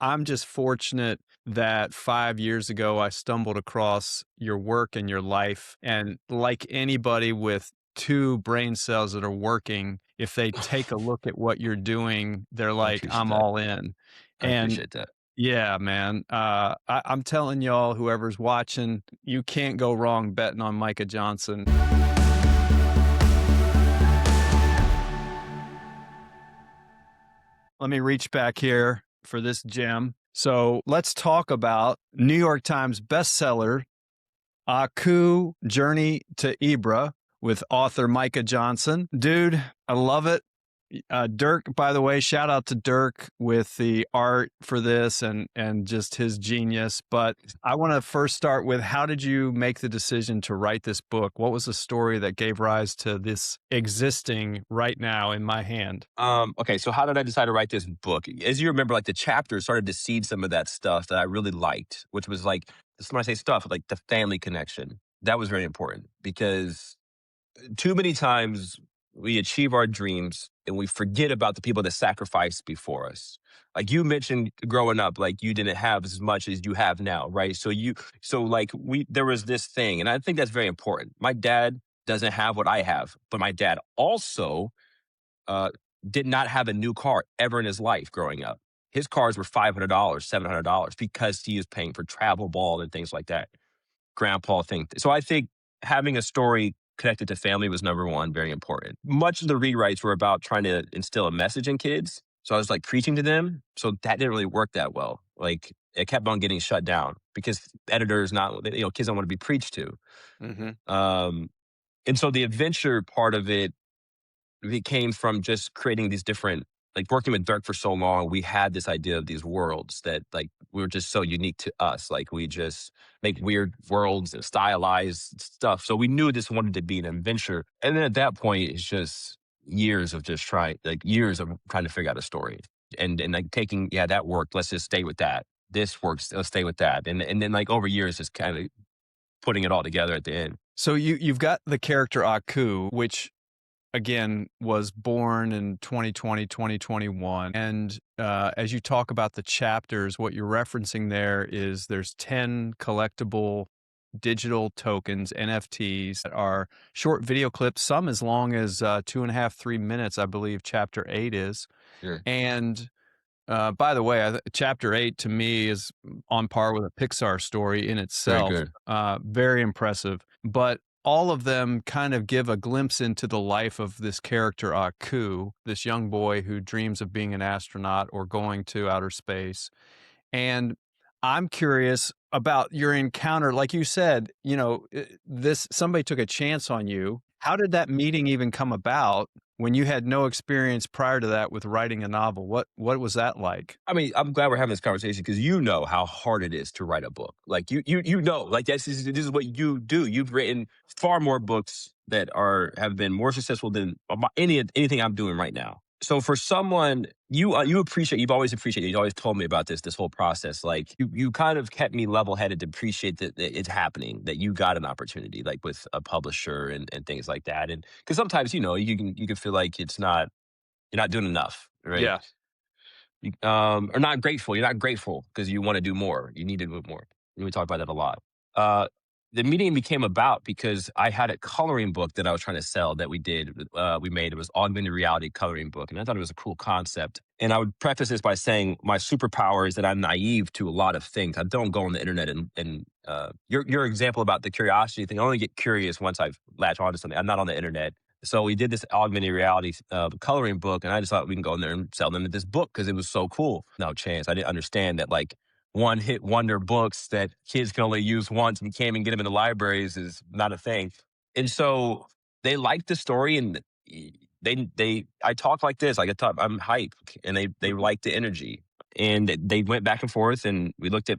I'm just fortunate that 5 years ago, I stumbled across your work and your life. And like anybody with two brain cells that are working, if they take a look at what you're doing, they're I like, appreciate I'm that. all in. I And appreciate that. yeah, man, I'm telling y'all, whoever's watching, you can't go wrong betting on Micah Johnson. Let me reach back here for this gem. So let's talk about New York Times bestseller, Aku Journey to Ibra with author Micah Johnson. Dude, I love it. Dirk, by the way, shout out to Dirk with the art for this and just his genius. But I want to first start with, how did you make the decision to write this book? What was the story that gave rise to this existing right now in my hand? Okay, so how did I decide to write this book? As you remember, like the chapters started to seed some of that stuff that I really liked, which was like, when I say stuff, like the family connection. That was very important because too many times we achieve our dreams and we forget about the people that sacrificed before us. Like you mentioned growing up, like you didn't have as much as you have now, right? So like there was this thing, and I think that's very important. My dad doesn't have what I have, but my dad also uh, did not have a new car ever in his life growing up. His cars were $500, $700 because he was paying for travel ball and things like that. Grandpa thing. So I think having a story connected to family was number one, very important. Much of the rewrites were about trying to instill a message in kids. So I was like preaching to them. So that didn't really work that well. Like it kept on getting shut down because editors not, kids don't want to be preached to. Hmm. Um, and so the adventure part of it came from just creating these different, like working with Dirk for so long, we had this idea of these worlds that like we were just so unique to us. Like we just make weird worlds and stylized stuff. So we knew this wanted to be an adventure. And then at that point, it's just years of just years of trying to figure out a story. And like taking, yeah, that worked. Let's just stay with that. This works. Let's stay with that. And then like over years, just kind of putting it all together at the end. So you've got the character Aku, which again was born in 2020, 2021. And as you talk about the chapters, what you're referencing there is there's 10 collectible digital tokens, NFTs, that are short video clips, some as long as 2.5, 3 minutes, I believe chapter 8 is. Sure. And by the way, chapter 8 to me is on par with a Pixar story in Very itself. good. Very impressive. But all of them kind of give a glimpse into the life of this character, Aku, this young boy who dreams of being an astronaut or going to outer space. And I'm curious about your encounter. Like you said, this somebody took a chance on you. How did that meeting even come about when you had no experience prior to that with writing a novel? What was that like? I mean, I'm glad we're having this conversation because you know how hard it is to write a book. Like you know, like this is what you do. You've written far more books that have been more successful than anything I'm doing right now. So for someone you've always appreciated. You've always told me about this whole process. Like you kind of kept me level headed to appreciate that it's happening. That you got an opportunity, like with a publisher and things like that. And because sometimes you can feel like you're not doing enough, right? Yeah. Or not grateful. You're not grateful because you want to do more. You need to do more. We talk about that a lot. Uh, the meeting became about because I had a coloring book that I was trying to sell that we made. It was augmented reality coloring book. And I thought it was a cool concept. And I would preface this by saying my superpower is that I'm naive to a lot of things. I don't go on the internet and your example about the curiosity thing, I only get curious once I've latched onto something. I'm not on the internet. So we did this augmented reality coloring book, and I just thought we can go in there and sell them this book because it was so cool. No chance. I didn't understand that like one hit wonder books that kids can only use once and you can't even get them in the libraries is not a thing. And so they liked the story, and I talk like this, like I'm hype, and they liked the energy, and they went back and forth, and we looked at.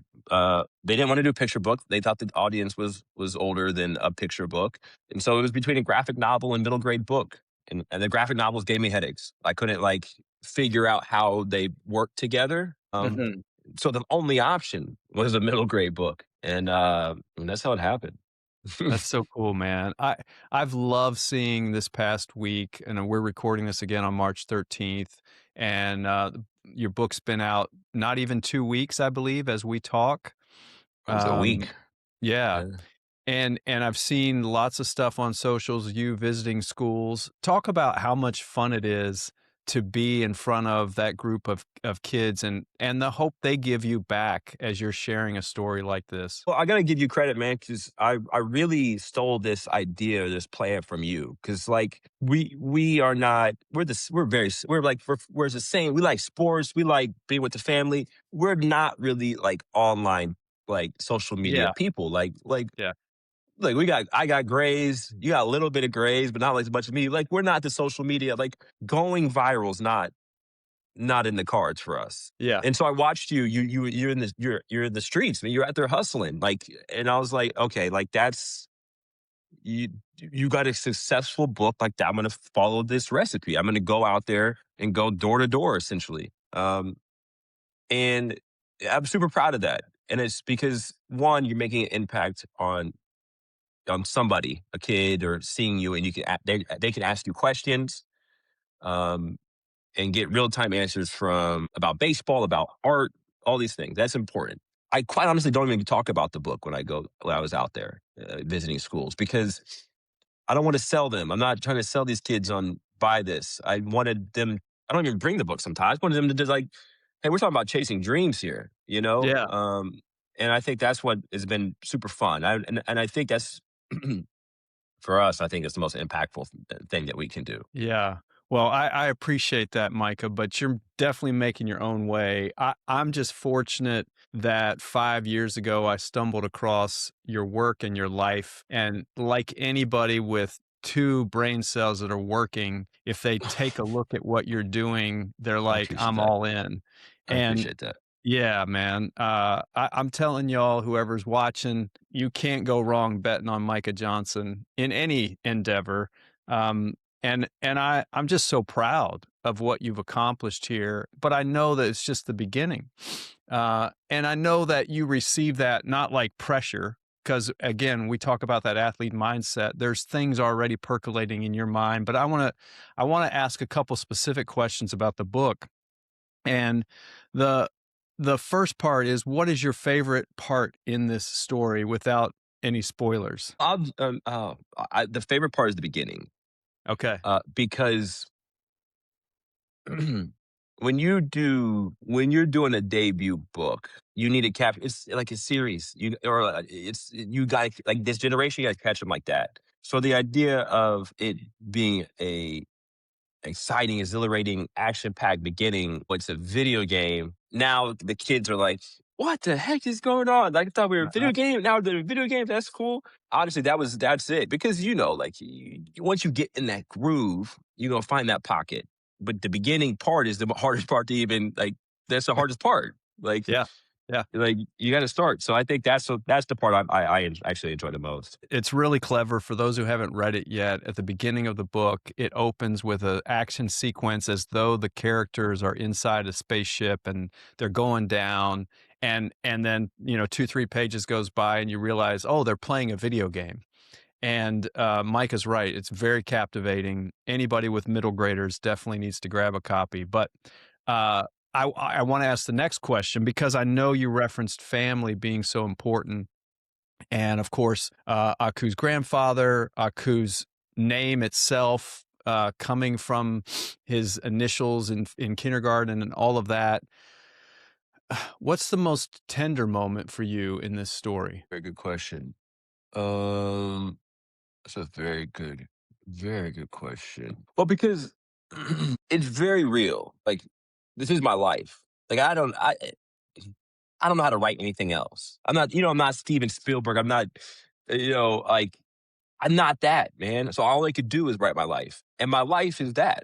They didn't want to do a picture book. They thought the audience was older than a picture book, and so it was between a graphic novel and middle grade book. And the graphic novels gave me headaches. I couldn't like figure out how they worked together. Mhm. So the only option was a middle grade book, and that's how it happened. That's so cool, man. I've loved seeing this past week, and we're recording this again on March 13th. And your book's been out not even 2 weeks, I believe, as we talk. It was a Um, week. yeah, Yeah. and I've seen lots of stuff on socials, you visiting schools. Talk about how much fun it is to be in front of that group of kids and the hope they give you back as you're sharing a story like this. Well, I gotta give you credit, man, because I really stole this idea, this plan from you. Because like we are not we're very we're like we're the same. We like sports. We like being with the family. We're not really like online like social media Yeah, people. yeah, Like I got grays. You got a little bit of grays, but not like as much as me. Like we're not the social media. Like going viral is not in the cards for us. yeah, And so I watched you. You're in the streets. Man, you're out there hustling. Like, and I was like, okay, like that's you. You got a successful book like that. I'm gonna follow this recipe. I'm gonna go out there and go door to door, essentially. And I'm super proud of that. And it's because one, you're making an impact on somebody, a kid, or seeing you, and they can ask you questions. Um, and get real time answers from about baseball, about art, all these things. That's important. I quite honestly don't even talk about the book when I was out there visiting schools because I don't want to sell them. I'm not trying to sell these kids on buy this. I wanted them. I don't even bring the book sometimes. I wanted them to just like, hey, we're talking about chasing dreams here, you know. yeah. And I think that's what has been super fun. And I think that's for us. I think it's the most impactful thing that we can do. Yeah. Well, I appreciate that, Micah, but you're definitely making your own way. I'm just fortunate that 5 years ago I stumbled across your work and your life. And like anybody with two brain cells that are working, if they take a look at what you're doing, they're I like, appreciate I'm that. all in. I And appreciate that. yeah, man. I'm telling y'all, whoever's watching, you can't go wrong betting on Micah Johnson in any endeavor. Um, I'm just so proud of what you've accomplished here. But I know that it's just the beginning, and I know that you receive that not like pressure, because again, we talk about that athlete mindset. There's things already percolating in your mind, but I want to ask a couple specific questions about the book and the the first part is, what is your favorite part in this story without any spoilers? The favorite part is the beginning, Okay. because when you're doing a debut book, you need to capture. It's like a series. You got like this generation. You got to catch them like that. So the idea of it being a exciting, exhilarating, action-packed beginning. It's a video game. Now the kids are like, "What the heck is going on?" Like I thought we were a Uh-huh. video game. Now the video game. That's cool. Honestly, that's it. Because like once you get in that groove, you're gonna find that pocket. But the beginning part is the hardest part to even like. That's the hardest part. Like Yeah. Yeah. like you got to start. So I think that's the part I actually enjoy the most. It's really clever for those who haven't read it yet. At the beginning of the book, it opens with an action sequence as though the characters are inside a spaceship and they're going down. And then, 2, 3 pages goes by and you realize, oh, they're playing a video game. And Mike is right. It's very captivating. Anybody with middle graders definitely needs to grab a copy. But uh, I want to ask the next question because I know you referenced family being so important. And of course, Aku's grandfather, Aku's name itself, coming from his initials in kindergarten and all of that. What's the most tender moment for you in this story? Very good question. Um, That's a very good question. Well, because it's very real. Like this is my life. Like I don't know how to write anything else. I'm not Steven Spielberg. I'm not, like I'm not that man. So all I could do is write my life, and my life is that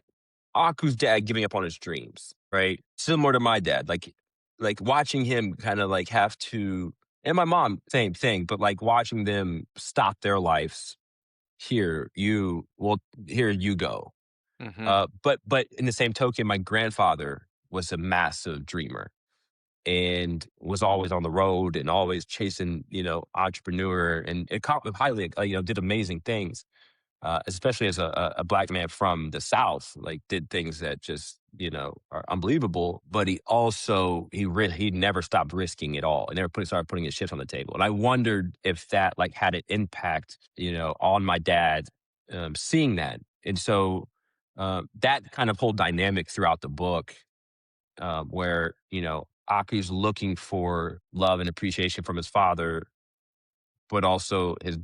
Aku's dad giving up on his dreams, right? Similar to my dad, like watching him kind of like have to, and my mom, same thing, but like watching them stop their lives here you go. Hmm. But in the same token, my grandfather was a massive dreamer and was always on the road and always chasing, entrepreneur and highly, did amazing things. especially as a black man from the South, like did things that just, are unbelievable. But he never stopped risking it all and never started putting his chips on the table. And I wondered if that like had an impact, on my dad, seeing that. And so that kind of whole dynamic throughout the book, where, Aki's looking for love and appreciation from his father, but also his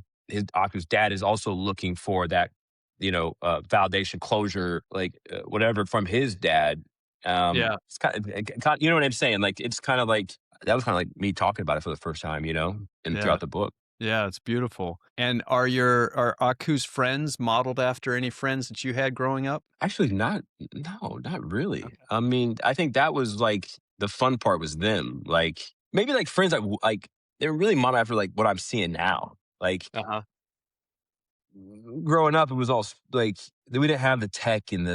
Aku's dad is also looking for that, validation, closure, like whatever from his dad. Yeah. It's you know what I'm saying? Like it's kind of like that was kind of like me talking about it for the first time, and Yeah. throughout the book. Yeah, it's beautiful. And are Aku's friends modeled after any friends that you had growing up? Actually, no, not really. I mean, I think that was like the fun part was them, like maybe like friends that like they're really modeled after like what I'm seeing now, like Uh-huh. growing up, it was all like we didn't have the tech and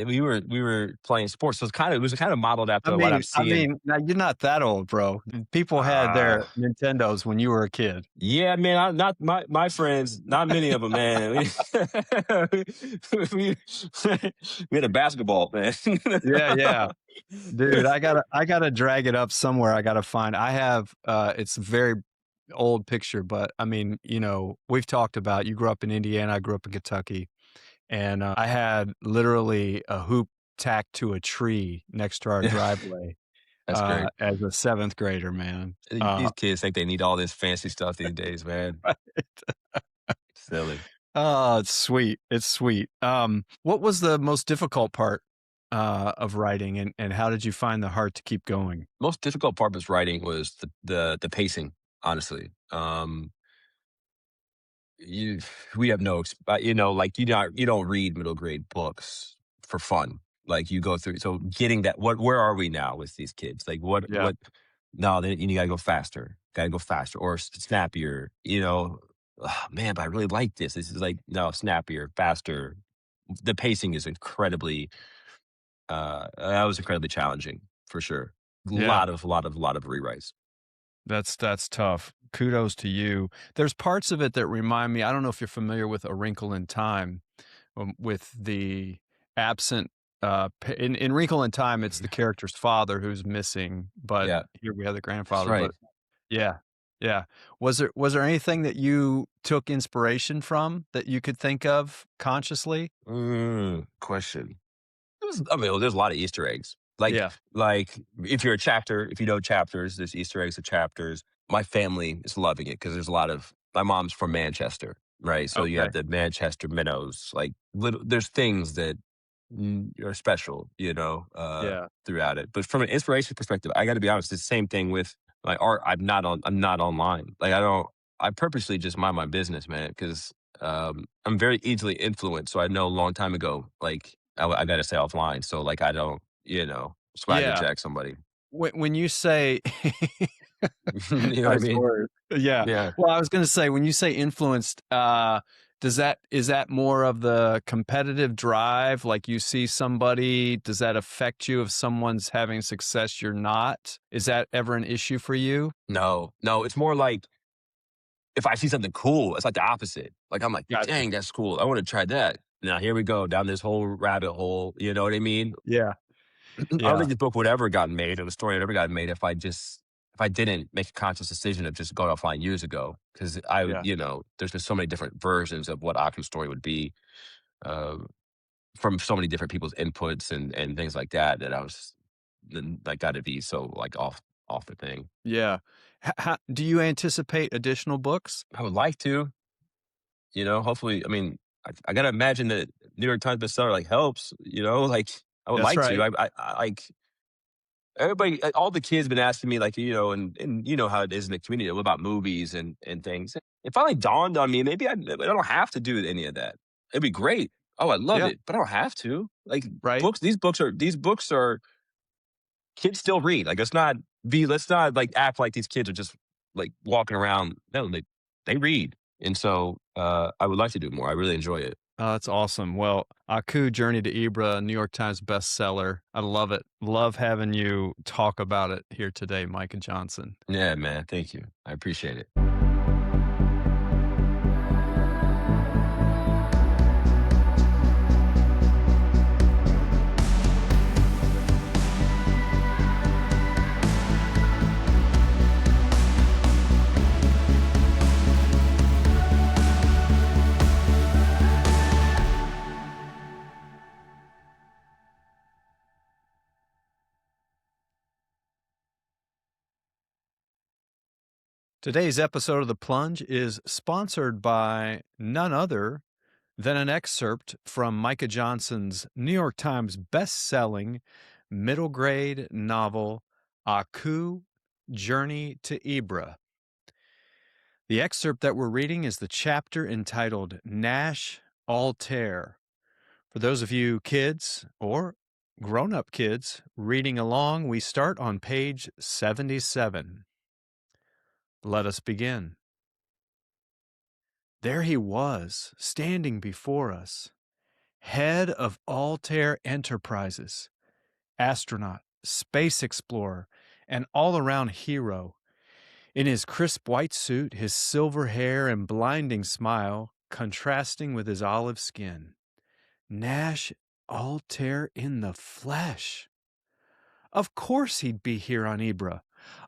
we were playing sports, so it was kind of modeled I after what I'm mean I seeing. mean, now you're not that old, bro. People had Uh their Nintendos when you were a kid. yeah, man. Not my friends, not many of them, man. We, we had a basketball, man. Yeah, yeah. Dude, I gotta drag it up somewhere. I gotta find. I have it's a very old picture, but I mean, we've talked about you grew up in Indiana, I grew up in Kentucky, and I had literally a hoop tacked to a tree next to our Yeah, driveway that's great. as a seventh grader, man. These kids think they need all this fancy stuff these days, man. Silly. Oh, it's sweet. It's sweet. What was the most difficult part of writing, and how did you find the heart to keep going? Most difficult part was writing was the pacing, honestly. You we have no like you don't read middle grade books for fun. Like you go through, so getting that, where are we now with these kids, like Yeah, what no, then you gotta go faster or snappier, man, but I really like this is like, no, snappier, faster. The pacing is incredibly that was incredibly challenging for sure. yeah. Lot of rewrites. That's tough. Kudos to you. There's parts of it that remind me. I don't know if you're familiar with A Wrinkle in Time, with the absent. In Wrinkle in Time, it's the character's father who's missing, but Yeah, here we have the that's grandfather. right. But yeah, yeah. Was there anything that you took inspiration from that you could think of consciously? Question. There's a lot of Easter eggs. Like Yeah. like if you know chapters, there's Easter eggs of chapters. My family is loving it because there's a lot of my mom's from Manchester, right? So you Okay. have the Manchester minnows. Like there's things that are special, Yeah. throughout it. But from an inspiration perspective, I got to be honest. It's the same thing with my art. I'm not online. Like I don't. I purposely just mind my business, man, because I'm very easily influenced. So I know a long time ago, like I got to stay offline. So like I don't, swagger Yeah. jack somebody. When you say You know what I nice mean? word. Yeah. Yeah. Well, I was gonna say, when you say influenced, is that more of the competitive drive? Like you see somebody, does that affect you if someone's having success you're not? Is that ever an issue for you? No, no. It's more like if I see something cool, it's like the opposite. Like I'm like, Gotcha. dang, that's cool. I want to try that. Now here we go down this whole rabbit hole. You know what I mean? Yeah. I don't Yeah. think this book would ever gotten made, or the story would ever gotten made if I didn't make a conscious decision of just going offline years ago. Because Yeah. there's been so many different versions of what Aka's story would be, uh, from so many different people's inputs and things like that. That I was then like got to be so like off the thing. Yeah. Do you anticipate additional books? I would like to, hopefully. I mean, I gotta imagine that New York Times bestseller like helps. Like I would That's like to. right. I like everybody, all the kids been asking me, like, and you know how it is in the community about movies and things. It finally dawned on me, maybe I don't have to do any of that. It'd be great. Oh, I love Yeah. it, but I don't have to. Like Right. books, these books are kids still read. Like let's not like act like these kids are just like walking around. No, they read, and so I would like to do more. I really enjoy it. Oh, that's awesome. Well, Aku, Journey to Ibra, New York Times bestseller. I love it. Love having you talk about it here today, Micah Johnson. Yeah, man. Thank you. I appreciate it. Today's episode of The Plunge is sponsored by none other than an excerpt from Micah Johnson's New York Times best-selling middle grade novel, Aku, Journey to Ibra. The excerpt that we're reading is the chapter entitled Nash Altair. For those of you kids or grown-up kids reading along, we start on page 77. Let us begin. There he was, standing before us, head of Altair Enterprises, astronaut, space explorer, and all-around hero. In his crisp white suit, his silver hair and blinding smile contrasting with his olive skin. Nash Altair in the flesh. Of course he'd be here on Ibra.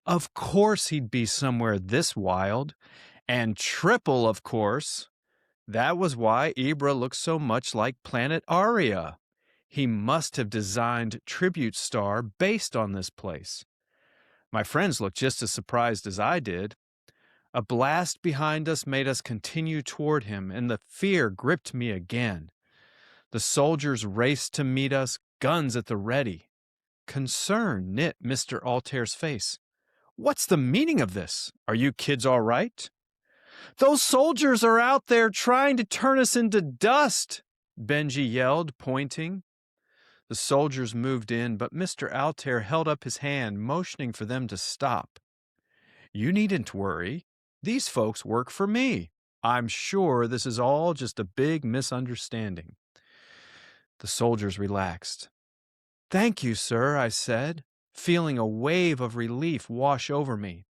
Of course he'd be somewhere this wild. And triple, of course. That was why Ibra looked so much like planet Aria. He must have designed Tribute Star based on this place. My friends looked just as surprised as I did. A blast behind us made us continue toward him, and the fear gripped me again. The soldiers raced to meet us, guns at the ready. Concern knit Mr. Altair's face. What's the meaning of this? Are you kids all right? Those soldiers are out there trying to turn us into dust, Benji yelled, pointing. The soldiers moved in, but Mr. Altair held up his hand, motioning for them to stop. You needn't worry. These folks work for me. I'm sure this is all just a big misunderstanding. The soldiers relaxed. Thank you, sir, I said, feeling a wave of relief wash over me.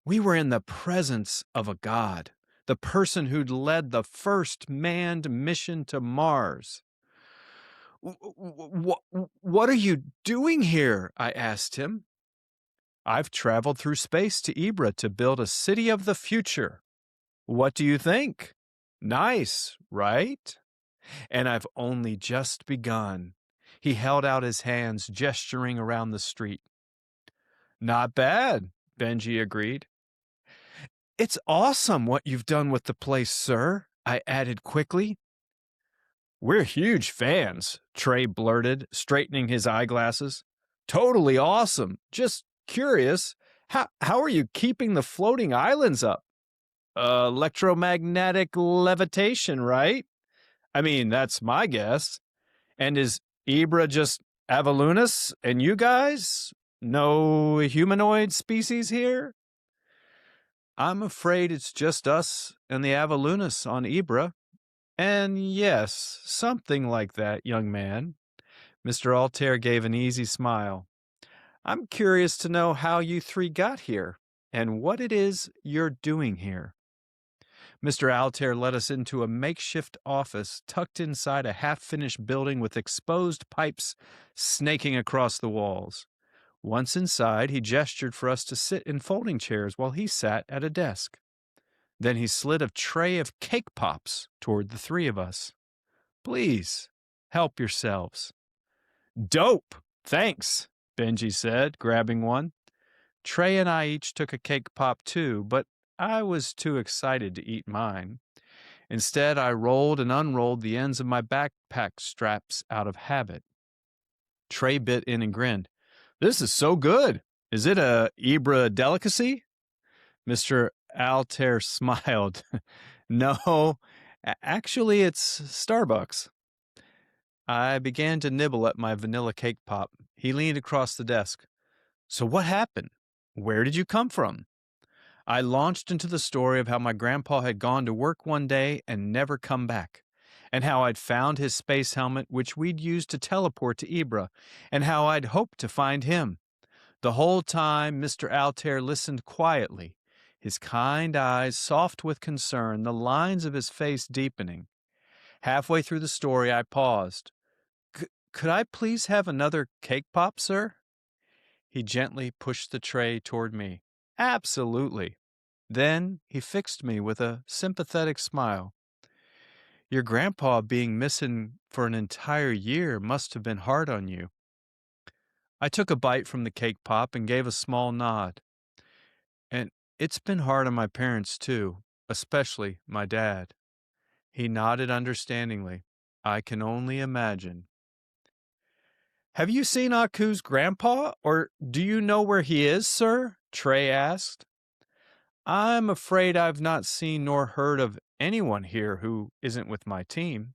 We were in the presence of a god, the person who'd led the first manned mission to Mars. What are you doing here? I asked him. I've traveled through space to Ibra to build a city of the future. What do you think? Nice, right? And I've only just begun. He held out his hands, gesturing around the street. Not bad, Benji agreed. It's awesome what you've done with the place, sir, I added quickly. We're huge fans, Trey blurted, straightening his eyeglasses. Totally awesome. Just curious, how are you keeping the floating islands up? Electromagnetic levitation, right? I mean, that's my guess. And is Ibra just Avalunus and you guys? No humanoid species here? I'm afraid it's just us and the Avalunus on Ibra. And yes, something like that, young man. Mr. Altair gave an easy smile. I'm curious to know how you three got here and what it is you're doing here. Mr. Altair led us into a makeshift office tucked inside a half-finished building with exposed pipes snaking across the walls. Once inside, he gestured for us to sit in folding chairs while he sat at a desk. Then he slid a tray of cake pops toward the three of us. Please, help yourselves. Dope! Thanks, Benji said, grabbing one. Trey and I each took a cake pop too, but I was too excited to eat mine. Instead, I rolled and unrolled the ends of my backpack straps out of habit. Trey bit in and grinned. This is so good. Is it a Ibra delicacy? Mr. Altair smiled. No, actually it's Starbucks. I began to nibble at my vanilla cake pop. He leaned across the desk. So what happened? Where did you come from? I launched into the story of how my grandpa had gone to work one day and never come back, and how I'd found his space helmet, which we'd used to teleport to Ibra, and how I'd hoped to find him. The whole time, Mr. Altair listened quietly, his kind eyes soft with concern, the lines of his face deepening. Halfway through the story, I paused. Could I please have another cake pop, sir? He gently pushed the tray toward me. Absolutely. Then he fixed me with a sympathetic smile. Your grandpa being missing for an entire year must have been hard on you. I took a bite from the cake pop and gave a small nod. It's been hard on my parents, too, especially my dad. He nodded understandingly. I can only imagine. Have you seen Aku's grandpa, or do you know where he is, sir? Trey asked. I'm afraid I've not seen nor heard of anyone here who isn't with my team.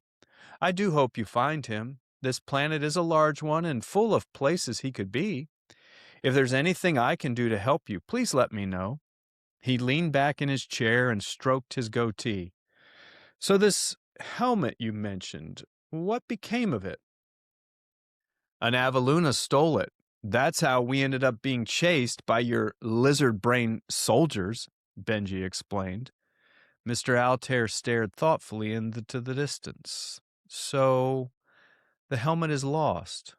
I do hope you find him. This planet is a large one and full of places he could be. If there's anything I can do to help you, please let me know. He leaned back in his chair and stroked his goatee. So this helmet you mentioned, what became of it? An Avaluna stole it. That's how we ended up being chased by your lizard brain soldiers, Benji explained. Mr. Altair stared thoughtfully into the distance. So, the helmet is lost.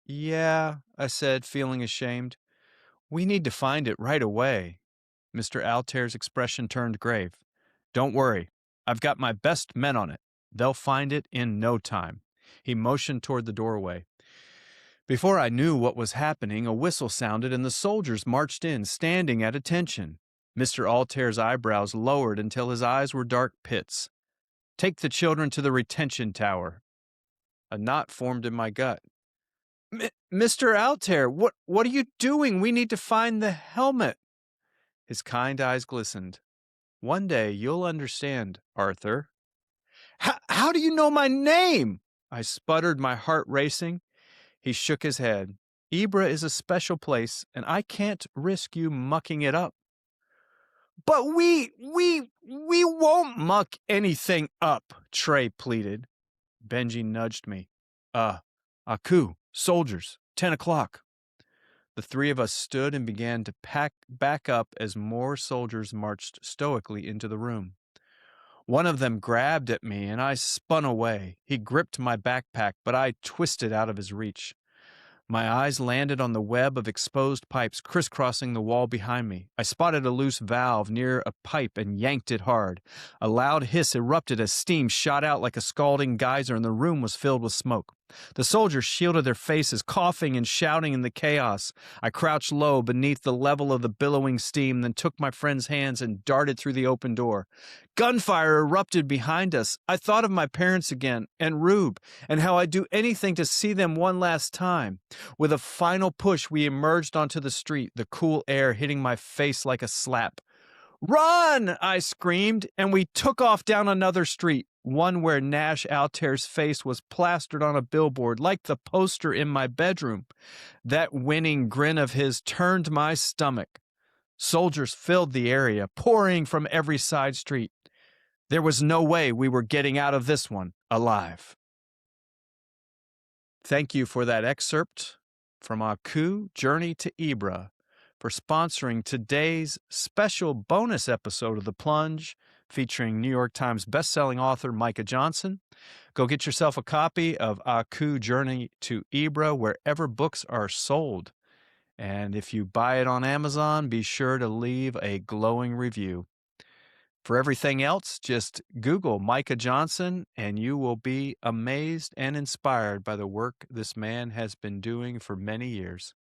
Yeah, I said, feeling ashamed. We need to find it right away. Mr. Altair's expression turned grave. Don't worry. I've got my best men on it. They'll find it in no time. He motioned toward the doorway. Before I knew what was happening, a whistle sounded and the soldiers marched in, standing at attention. Mr. Altair's eyebrows lowered until his eyes were dark pits. Take the children to the retention tower. A knot formed in my gut. Mr. Altair, what are you doing? We need to find the helmet. His kind eyes glistened. One day you'll understand, Arthur. How do you know my name? I sputtered, my heart racing. He shook his head. Ibra is a special place, and I can't risk you mucking it up. But we won't muck anything up, Trey pleaded. Benji nudged me. Aku, soldiers, 10 o'clock. The three of us stood and began to pack back up as more soldiers marched stoically into the room. One of them grabbed at me and I spun away. He gripped my backpack, but I twisted out of his reach. My eyes landed on the web of exposed pipes crisscrossing the wall behind me. I spotted a loose valve near a pipe and yanked it hard. A loud hiss erupted as steam shot out like a scalding geyser and the room was filled with smoke. The soldiers shielded their faces, coughing and shouting in the chaos. I crouched low beneath the level of the billowing steam, then took my friend's hands and darted through the open door. Gunfire erupted behind us. I thought of my parents again, and Rube, and how I'd do anything to see them one last time. With a final push, we emerged onto the street, the cool air hitting my face like a slap. Run! I screamed, and we took off down another street, one where Nash Altair's face was plastered on a billboard like the poster in my bedroom. That winning grin of his turned my stomach. Soldiers filled the area, pouring from every side street. There was no way we were getting out of this one alive. Thank you for that excerpt from Aku, Journey to Ibra, for sponsoring today's special bonus episode of The Plunge, featuring New York Times bestselling author Micah Johnson. Go get yourself a copy of Aku, Journey to Ibra wherever books are sold. And if you buy it on Amazon, be sure to leave a glowing review. For everything else, just Google Micah Johnson and you will be amazed and inspired by the work this man has been doing for many years.